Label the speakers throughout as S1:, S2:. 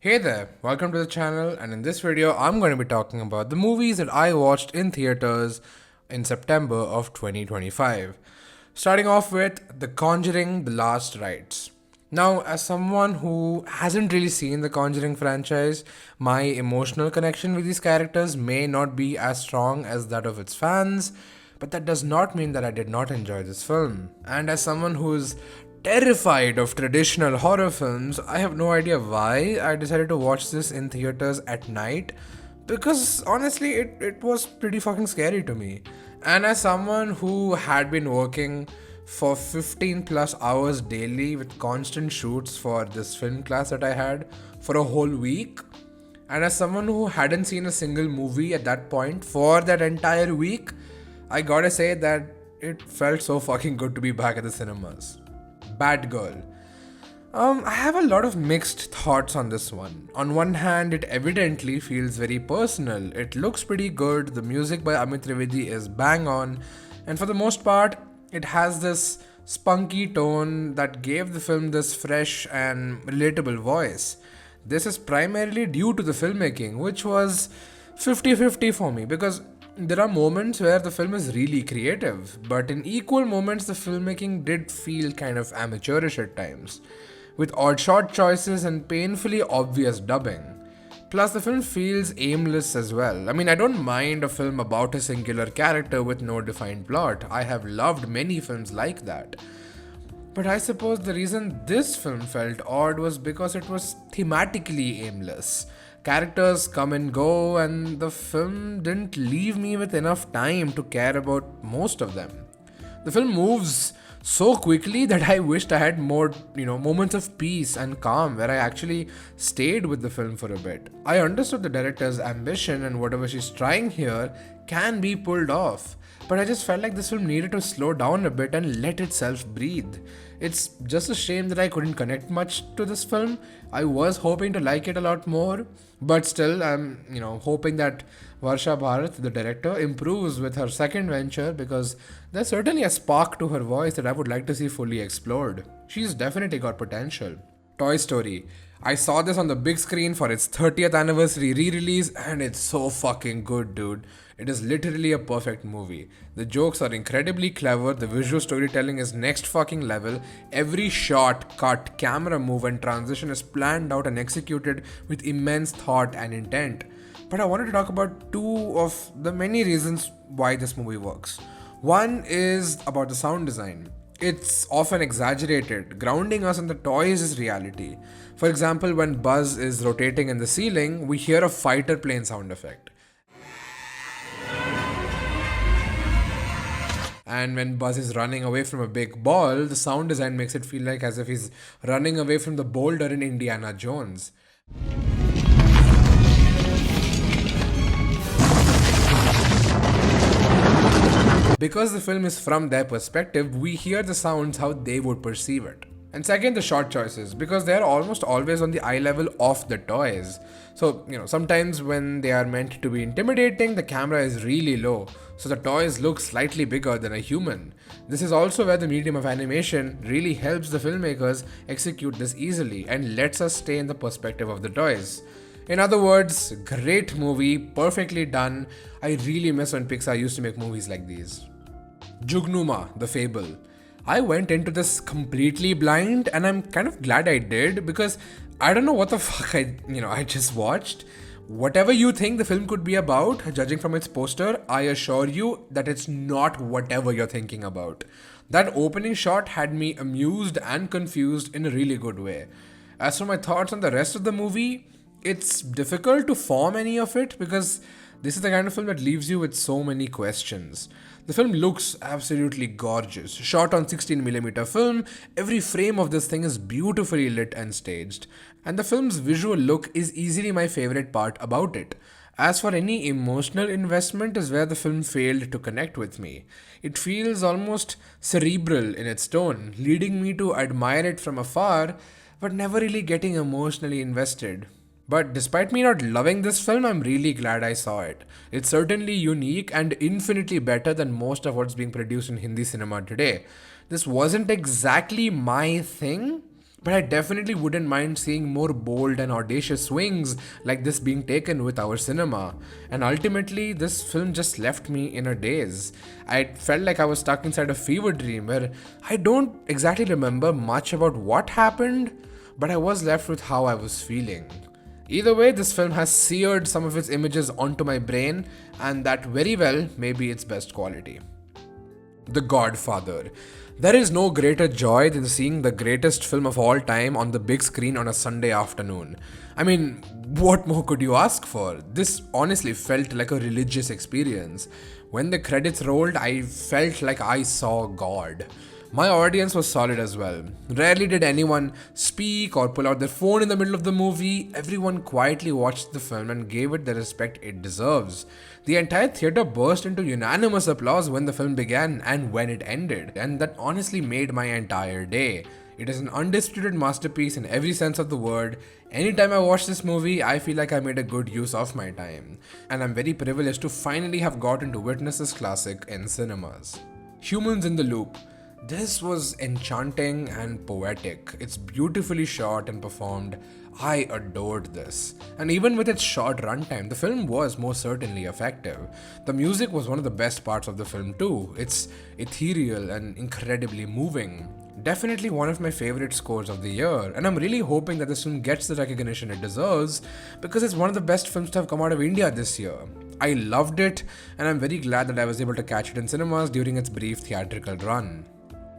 S1: Hey there, welcome to the channel, and in this video I'm going to be talking about the movies that I watched in theaters in September of 2025. Starting off with The Conjuring: The Last Rites. Now, as someone who hasn't really seen the Conjuring franchise, my emotional connection with these characters may not be as strong as that of its fans, but that does not mean that I did not enjoy this film. And as someone who's terrified of traditional horror films, I have no idea why I decided to watch this in theaters at night, because honestly, it was pretty fucking scary to me. And as someone who had been working for 15 plus hours daily with constant shoots for this film class that I had for a whole week, and as someone who hadn't seen a single movie at that point for that entire week, I gotta say that it felt so fucking good to be back at the cinemas. Bad Girl. I have a lot of mixed thoughts on this one. On one hand, it evidently feels very personal. It looks pretty good, the music by Amit Trivedi is bang on, and for the most part, it has this spunky tone that gave the film this fresh and relatable voice. This is primarily due to the filmmaking, which was 50-50 for me, because there are moments where the film is really creative, but in equal moments, the filmmaking did feel kind of amateurish at times, with odd shot choices and painfully obvious dubbing. Plus, the film feels aimless as well. I mean, I don't mind a film about a singular character with no defined plot. I have loved many films like that. But I suppose the reason this film felt odd was because it was thematically aimless. Characters come and go, and the film didn't leave me with enough time to care about most of them. The film moves so quickly that I wished I had more, moments of peace and calm where I actually stayed with the film for a bit. I understood the director's ambition and whatever she's trying here can be pulled off, but I just felt like this film needed to slow down a bit and let itself breathe. It's just a shame that I couldn't connect much to this film. I was hoping to like it a lot more, but still, I'm, hoping that Varsha Bharat, the director, improves with her second venture, because there's certainly a spark to her voice that I would like to see fully explored. She's definitely got potential. Toy Story. I saw this on the big screen for its 30th anniversary re-release, and it's so fucking good, dude. It is literally a perfect movie. The jokes are incredibly clever, the visual storytelling is next fucking level, every shot, cut, camera move and transition is planned out and executed with immense thought and intent. But I wanted to talk about two of the many reasons why this movie works. One is about the sound design. It's often exaggerated, grounding us in the toys is reality. For example, when Buzz is rotating in the ceiling, we hear a fighter plane sound effect. And when Buzz is running away from a big ball, the sound design makes it feel like as if he's running away from the boulder in Indiana Jones. Because the film is from their perspective, we hear the sounds how they would perceive it. And second, the shot choices, because they are almost always on the eye level of the toys. So, sometimes when they are meant to be intimidating, the camera is really low, so the toys look slightly bigger than a human. This is also where the medium of animation really helps the filmmakers execute this easily and lets us stay in the perspective of the toys. In other words, great movie, perfectly done. I really miss when Pixar used to make movies like these. Jugnuma, the Fable. I went into this completely blind, and I'm kind of glad I did, because I don't know what the fuck I just watched. Whatever you think the film could be about, judging from its poster, I assure you that it's not whatever you're thinking about. That opening shot had me amused and confused in a really good way. As for my thoughts on the rest of the movie, it's difficult to form any of it, because this is the kind of film that leaves you with so many questions. The film looks absolutely gorgeous. Shot on 16mm film, every frame of this thing is beautifully lit and staged. And the film's visual look is easily my favorite part about it. As for any emotional investment is where the film failed to connect with me. It feels almost cerebral in its tone, leading me to admire it from afar, but never really getting emotionally invested. But despite me not loving this film, I'm really glad I saw it. It's certainly unique and infinitely better than most of what's being produced in Hindi cinema today. This wasn't exactly my thing, But I definitely wouldn't mind seeing more bold and audacious swings like this being taken with our cinema. And ultimately, this film just left me in a daze. I felt like I was stuck inside a fever dream where I don't exactly remember much about what happened, but I was left with how I was feeling. Either way, this film has seared some of its images onto my brain, and that very well may be its best quality. The Godfather. There is no greater joy than seeing the greatest film of all time on the big screen on a Sunday afternoon. I mean, what more could you ask for? This honestly felt like a religious experience. When the credits rolled, I felt like I saw God. My audience was solid as well. Rarely did anyone speak or pull out their phone in the middle of the movie. Everyone quietly watched the film and gave it the respect it deserves. The entire theater burst into unanimous applause when the film began and when it ended, and that honestly made my entire day. It is an undisputed masterpiece in every sense of the word. Anytime I watch this movie, I feel like I made a good use of my time. And I'm very privileged to finally have gotten to witness this classic in cinemas. Humans in the Loop. This was enchanting and poetic. It's beautifully shot and performed. I adored this. And even with its short runtime, the film was most certainly effective. The music was one of the best parts of the film too. It's ethereal and incredibly moving. Definitely one of my favorite scores of the year, and I'm really hoping that this film gets the recognition it deserves because it's one of the best films to have come out of India this year. I loved it, and I'm very glad that I was able to catch it in cinemas during its brief theatrical run.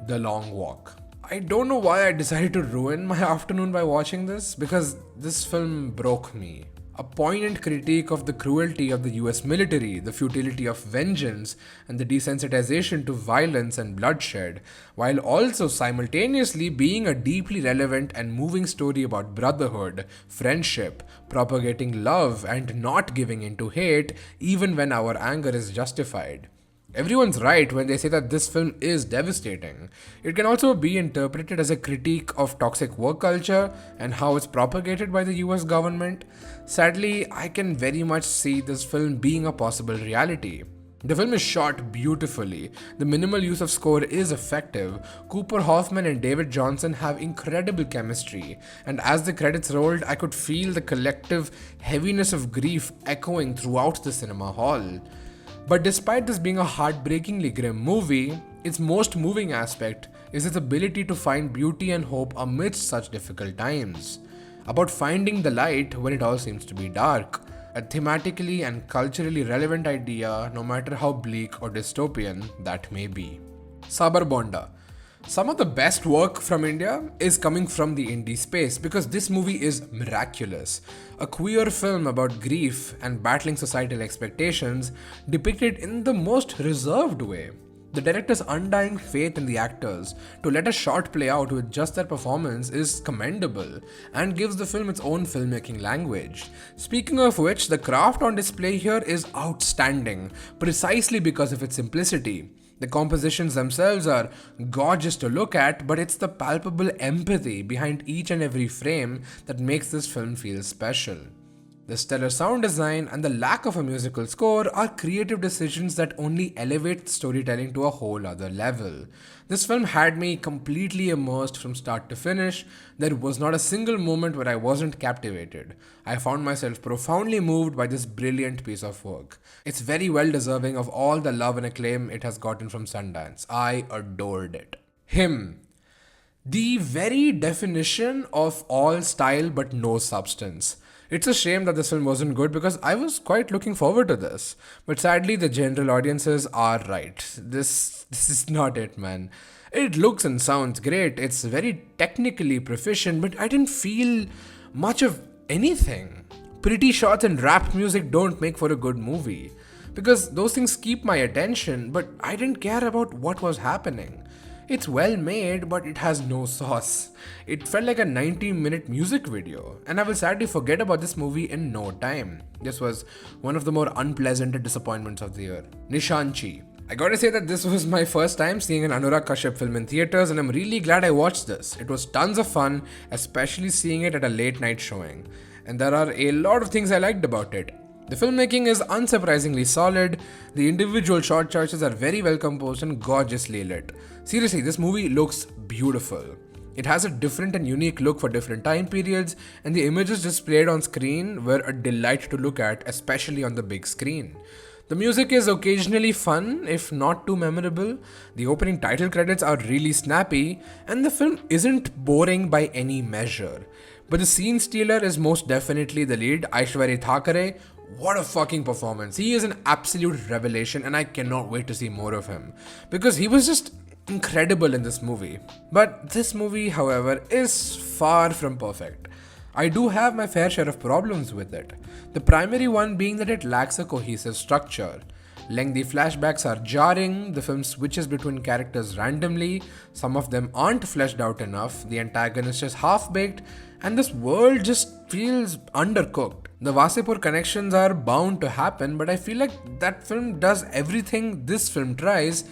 S1: The Long Walk. I don't know why I decided to ruin my afternoon by watching this, because this film broke me. A poignant critique of the cruelty of the US military, the futility of vengeance, and the desensitization to violence and bloodshed, while also simultaneously being a deeply relevant and moving story about brotherhood, friendship, propagating love, and not giving in to hate even when our anger is justified. Everyone's right when they say that this film is devastating. It can also be interpreted as a critique of toxic work culture and how it's propagated by the US government. Sadly, I can very much see this film being a possible reality. The film is shot beautifully. The minimal use of score is effective. Cooper Hoffman and David Johnson have incredible chemistry. And as the credits rolled, I could feel the collective heaviness of grief echoing throughout the cinema hall. But despite this being a heartbreakingly grim movie, its most moving aspect is its ability to find beauty and hope amidst such difficult times. About finding the light when it all seems to be dark. A thematically and culturally relevant idea, no matter how bleak or dystopian that may be. Sabar Bonda. Some of the best work from India is coming from the indie space because this movie is miraculous. A queer film about grief and battling societal expectations depicted in the most reserved way. The director's undying faith in the actors to let a shot play out with just their performance is commendable and gives the film its own filmmaking language. Speaking of which, the craft on display here is outstanding precisely because of its simplicity. The compositions themselves are gorgeous to look at, but it's the palpable empathy behind each and every frame that makes this film feel special. The stellar sound design and the lack of a musical score are creative decisions that only elevate storytelling to a whole other level. This film had me completely immersed from start to finish. There was not a single moment where I wasn't captivated. I found myself profoundly moved by this brilliant piece of work. It's very well deserving of all the love and acclaim it has gotten from Sundance. I adored it. Him. The very definition of all style but no substance. It's a shame that this film wasn't good because I was quite looking forward to this. But sadly, the general audiences are right. This is not it, man. It looks and sounds great. It's very technically proficient, but I didn't feel much of anything. Pretty shots and rap music don't make for a good movie. Because those things keep my attention, but I didn't care about what was happening. It's well made, but it has no sauce. It felt like a 90-minute music video, and I will sadly forget about this movie in no time. This was one of the more unpleasant disappointments of the year. Nishaanchi. I gotta say that this was my first time seeing an Anurag Kashyap film in theaters, and I'm really glad I watched this. It was tons of fun, especially seeing it at a late night showing. And there are a lot of things I liked about it. The filmmaking is unsurprisingly solid, the individual shot choices are very well composed and gorgeously lit. Seriously, this movie looks beautiful. It has a different and unique look for different time periods, and the images displayed on screen were a delight to look at, especially on the big screen. The music is occasionally fun, if not too memorable. The opening title credits are really snappy, and the film isn't boring by any measure. But the scene stealer is most definitely the lead, Aishwarya Thakare. What a fucking performance. He is an absolute revelation, and I cannot wait to see more of him. Because he was just incredible in this movie. But this movie, however, is far from perfect. I do have my fair share of problems with it. The primary one being that it lacks a cohesive structure. Lengthy flashbacks are jarring, the film switches between characters randomly, some of them aren't fleshed out enough, the antagonist is half-baked, and this world just feels undercooked. The Vasipur connections are bound to happen, but I feel like that film does everything this film tries,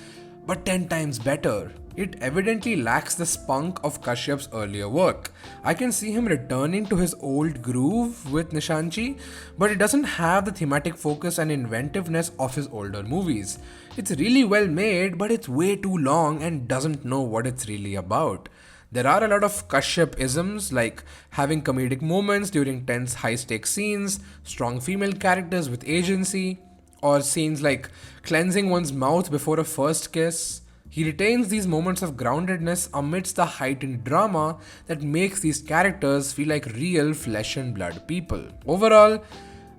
S1: but 10 times better. It evidently lacks the spunk of Kashyap's earlier work. I can see him returning to his old groove with Nishaanchi, but it doesn't have the thematic focus and inventiveness of his older movies. It's really well made, but it's way too long and doesn't know what it's really about. There are a lot of Kashyap-isms, like having comedic moments during tense high-stakes scenes, strong female characters with agency, or scenes like cleansing one's mouth before a first kiss. He retains these moments of groundedness amidst the heightened drama that makes these characters feel like real flesh and blood people. Overall,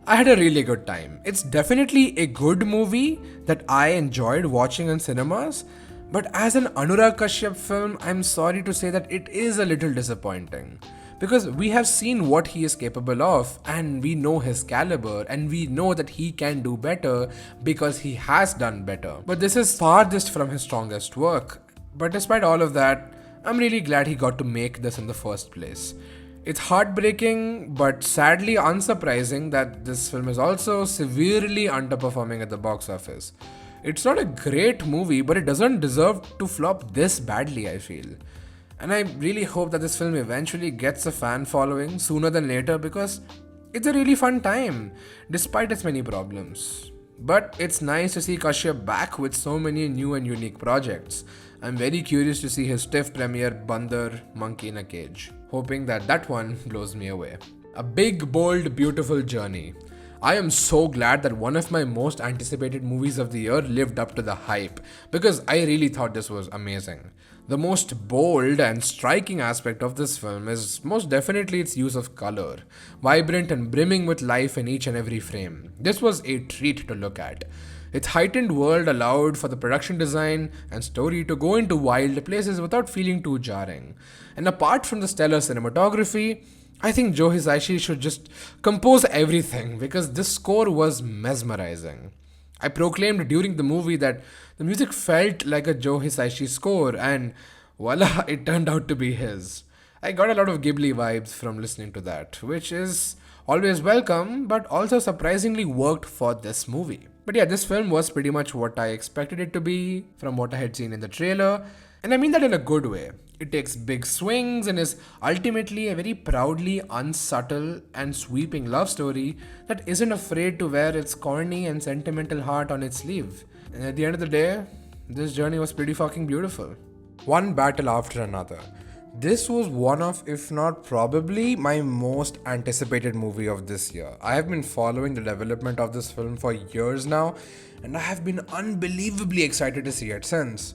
S1: I had a really good time. It's definitely a good movie that I enjoyed watching in cinemas, but as an Anurag Kashyap film, I'm sorry to say that it is a little disappointing. Because we have seen what he is capable of, and we know his caliber, and we know that he can do better because he has done better. But this is farthest from his strongest work. But despite all of that, I'm really glad he got to make this in the first place. It's heartbreaking, but sadly unsurprising that this film is also severely underperforming at the box office. It's not a great movie, but it doesn't deserve to flop this badly, I feel. And I really hope that this film eventually gets a fan following sooner than later because it's a really fun time, despite its many problems. But it's nice to see Kashyap back with so many new and unique projects. I'm very curious to see his TIFF premiere Bandar Monkey in a Cage, hoping that that one blows me away. A big, bold, beautiful journey. I am so glad that one of my most anticipated movies of the year lived up to the hype, because I really thought this was amazing. The most bold and striking aspect of this film is most definitely its use of color, vibrant and brimming with life in each and every frame. This was a treat to look at. Its heightened world allowed for the production design and story to go into wild places without feeling too jarring. And apart from the stellar cinematography, I think Joe Hisaishi should just compose everything because this score was mesmerizing. I proclaimed during the movie that the music felt like a Joe Hisaishi score, and voila, it turned out to be his. I got a lot of Ghibli vibes from listening to that, which is always welcome, but also surprisingly worked for this movie. But yeah, this film was pretty much what I expected it to be from what I had seen in the trailer, and I mean that in a good way. It takes big swings and is ultimately a very proudly unsubtle and sweeping love story that isn't afraid to wear its corny and sentimental heart on its sleeve. And at the end of the day, this journey was pretty fucking beautiful. One battle after another. This was one of, if not probably, my most anticipated movie of this year. I have been following the development of this film for years now, and I have been unbelievably excited to see it since.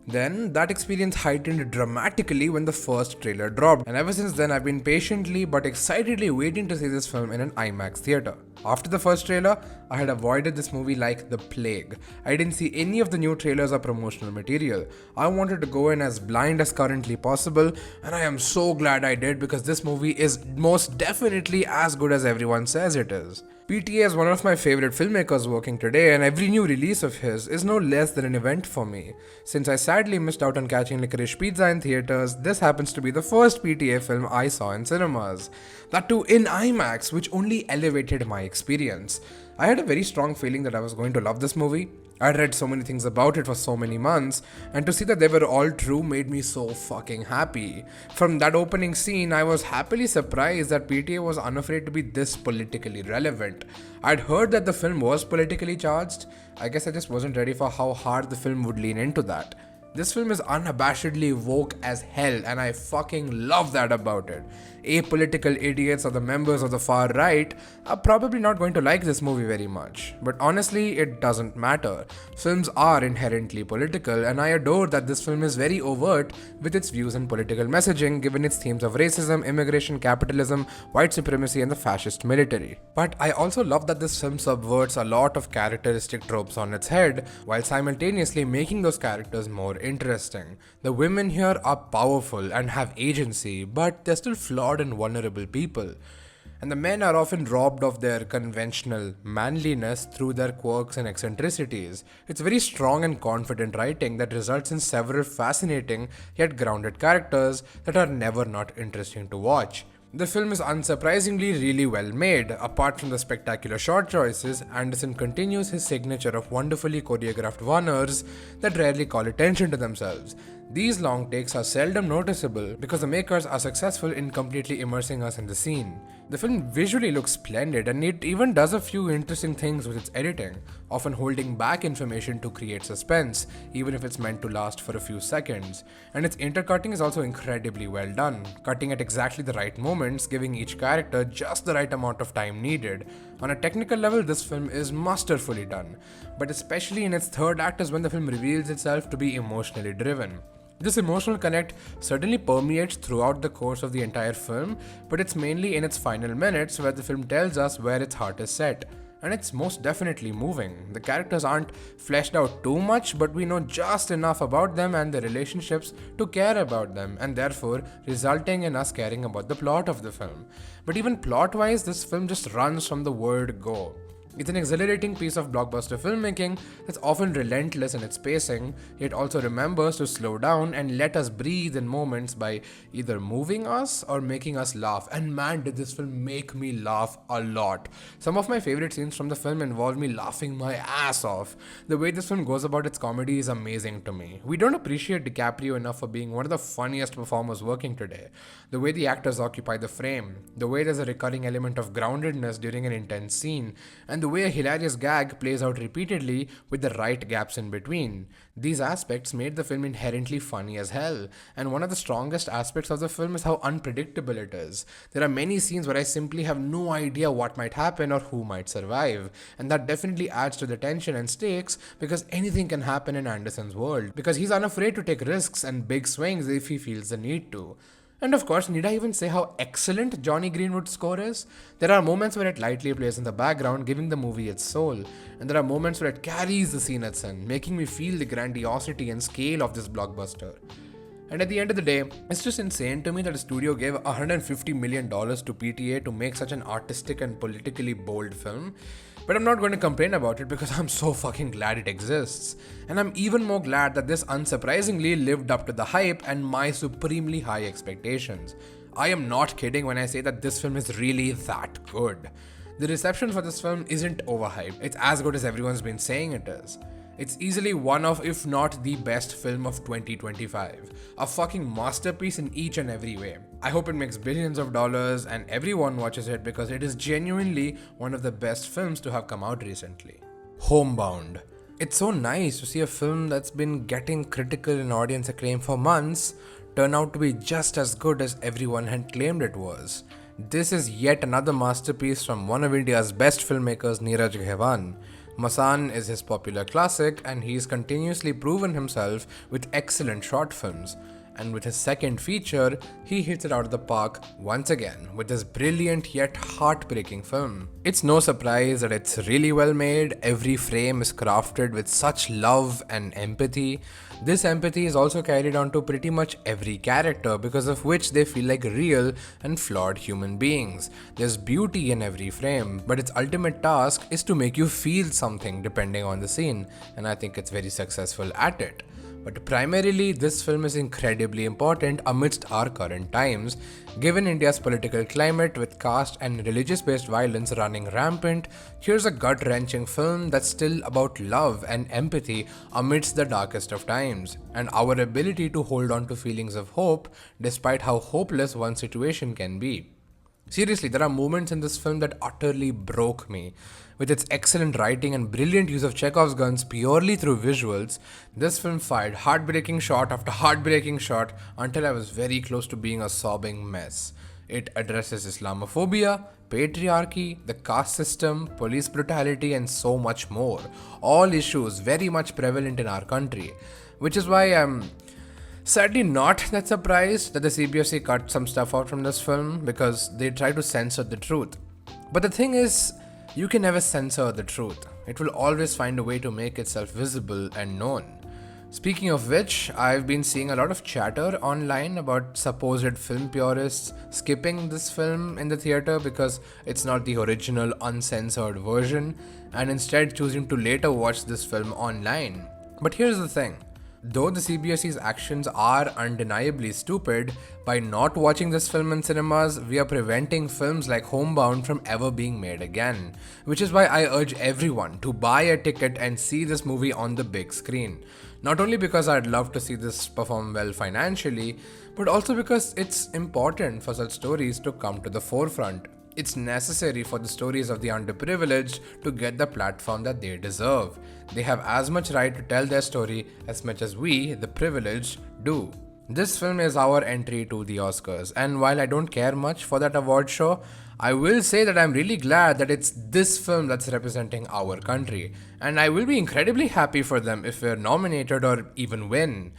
S1: Then, that experience heightened dramatically when the first trailer dropped, and ever since then I've been patiently but excitedly waiting to see this film in an IMAX theatre. After the first trailer, I had avoided this movie like the plague. I didn't see any of the new trailers or promotional material. I wanted to go in as blind as currently possible, and I am so glad I did because this movie is most definitely as good as everyone says it is. PTA is one of my favorite filmmakers working today, and every new release of his is no less than an event for me. Since I sadly missed out on catching Licorice Pizza in theaters, this happens to be the first PTA film I saw in cinemas. That too in IMAX, which only elevated my experience. I had a very strong feeling that I was going to love this movie. I'd read so many things about it for so many months, and to see that they were all true made me so fucking happy. From that opening scene, I was happily surprised that PTA was unafraid to be this politically relevant. I'd heard that the film was politically charged. I guess I just wasn't ready for how hard the film would lean into that. This film is unabashedly woke as hell, and I fucking love that about it. Apolitical idiots or the members of the far right are probably not going to like this movie very much. But honestly, it doesn't matter. Films are inherently political, and I adore that this film is very overt with its views and political messaging given its themes of racism, immigration, capitalism, white supremacy, and the fascist military. But I also love that this film subverts a lot of characteristic tropes on its head, while simultaneously making those characters more interesting. The women here are powerful and have agency, but they're still flawed and vulnerable people. And the men are often robbed of their conventional manliness through their quirks and eccentricities. It's very strong and confident writing that results in several fascinating yet grounded characters that are never not interesting to watch. The film is unsurprisingly really well made. Apart from the spectacular shot choices, Anderson continues his signature of wonderfully choreographed one-ers that rarely call attention to themselves. These long takes are seldom noticeable because the makers are successful in completely immersing us in the scene. The film visually looks splendid, and it even does a few interesting things with its editing, often holding back information to create suspense, even if it's meant to last for a few seconds. And its intercutting is also incredibly well done, cutting at exactly the right moments, giving each character just the right amount of time needed. On a technical level, this film is masterfully done, but especially in its third act is when the film reveals itself to be emotionally driven. This emotional connect certainly permeates throughout the course of the entire film, but it's mainly in its final minutes where the film tells us where its heart is set. And it's most definitely moving. The characters aren't fleshed out too much, but we know just enough about them and their relationships to care about them, and therefore resulting in us caring about the plot of the film. But even plot-wise, this film just runs from the word go. It's an exhilarating piece of blockbuster filmmaking that's often relentless in its pacing, yet also remembers to slow down and let us breathe in moments by either moving us or making us laugh. And man, did this film make me laugh a lot. Some of my favorite scenes from the film involve me laughing my ass off. The way this film goes about its comedy is amazing to me. We don't appreciate DiCaprio enough for being one of the funniest performers working today. The way the actors occupy the frame, the way there's a recurring element of groundedness during an intense scene, and the way a hilarious gag plays out repeatedly with the right gaps in between. These aspects made the film inherently funny as hell, and one of the strongest aspects of the film is how unpredictable it is. There are many scenes where I simply have no idea what might happen or who might survive, and that definitely adds to the tension and stakes because anything can happen in Anderson's world, because he's unafraid to take risks and big swings if he feels the need to. And of course, need I even say how excellent Johnny Greenwood's score is? There are moments where it lightly plays in the background, giving the movie its soul, and there are moments where it carries the scene it's in, making me feel the grandiosity and scale of this blockbuster. And at the end of the day, it's just insane to me that a studio gave $150 million to PTA to make such an artistic and politically bold film. But I'm not going to complain about it because I'm so fucking glad it exists. And I'm even more glad that this unsurprisingly lived up to the hype and my supremely high expectations. I am not kidding when I say that this film is really that good. The reception for this film isn't overhyped. It's as good as everyone's been saying it is. It's easily one of, if not the best film of 2025. A fucking masterpiece in each and every way. I hope it makes billions of dollars and everyone watches it because it is genuinely one of the best films to have come out recently. Homebound. It's so nice to see a film that's been getting critical and audience acclaim for months turn out to be just as good as everyone had claimed it was. This is yet another masterpiece from one of India's best filmmakers, Neeraj Ghewal. Masan is his popular classic, and he's continuously proven himself with excellent short films. And with his second feature, he hits it out of the park once again with this brilliant yet heartbreaking film. It's no surprise that it's really well made. Every frame is crafted with such love and empathy. This empathy is also carried on to pretty much every character, because of which they feel like real and flawed human beings. There's beauty in every frame, but its ultimate task is to make you feel something depending on the scene, and I think it's very successful at it. But primarily, this film is incredibly important amidst our current times. Given India's political climate with caste and religious-based violence running rampant, here's a gut-wrenching film that's still about love and empathy amidst the darkest of times, and our ability to hold on to feelings of hope despite how hopeless one situation can be. Seriously, there are moments in this film that utterly broke me. With its excellent writing and brilliant use of Chekhov's guns purely through visuals, this film fired heartbreaking shot after heartbreaking shot until I was very close to being a sobbing mess. It addresses Islamophobia, patriarchy, the caste system, police brutality, and so much more. All issues very much prevalent in our country. Which is why I'm sadly not that surprised that the CBSE cut some stuff out from this film because they try to censor the truth. But the thing is, you can never censor the truth. It will always find a way to make itself visible and known. Speaking of which, I've been seeing a lot of chatter online about supposed film purists skipping this film in the theater because it's not the original uncensored version and instead choosing to later watch this film online. But here's the thing. Though the CBSE's actions are undeniably stupid, by not watching this film in cinemas, we are preventing films like Homebound from ever being made again. Which is why I urge everyone to buy a ticket and see this movie on the big screen. Not only because I'd love to see this perform well financially, but also because it's important for such stories to come to the forefront. It's necessary for the stories of the underprivileged to get the platform that they deserve. They have as much right to tell their story as much as we, the privileged, do. This film is our entry to the Oscars, and while I don't care much for that award show, I will say that I'm really glad that it's this film that's representing our country, and I will be incredibly happy for them if we're nominated or even win.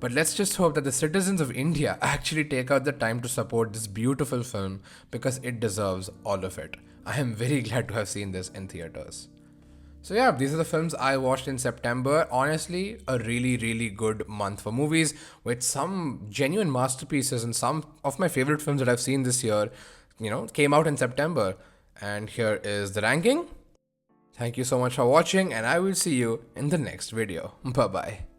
S1: But let's just hope that the citizens of India actually take out the time to support this beautiful film because it deserves all of it. I am very glad to have seen this in theaters. So yeah, these are the films I watched in September. Honestly, a really, really good month for movies with some genuine masterpieces and some of my favorite films that I've seen this year, came out in September. And here is the ranking. Thank you so much for watching and I will see you in the next video. Bye bye.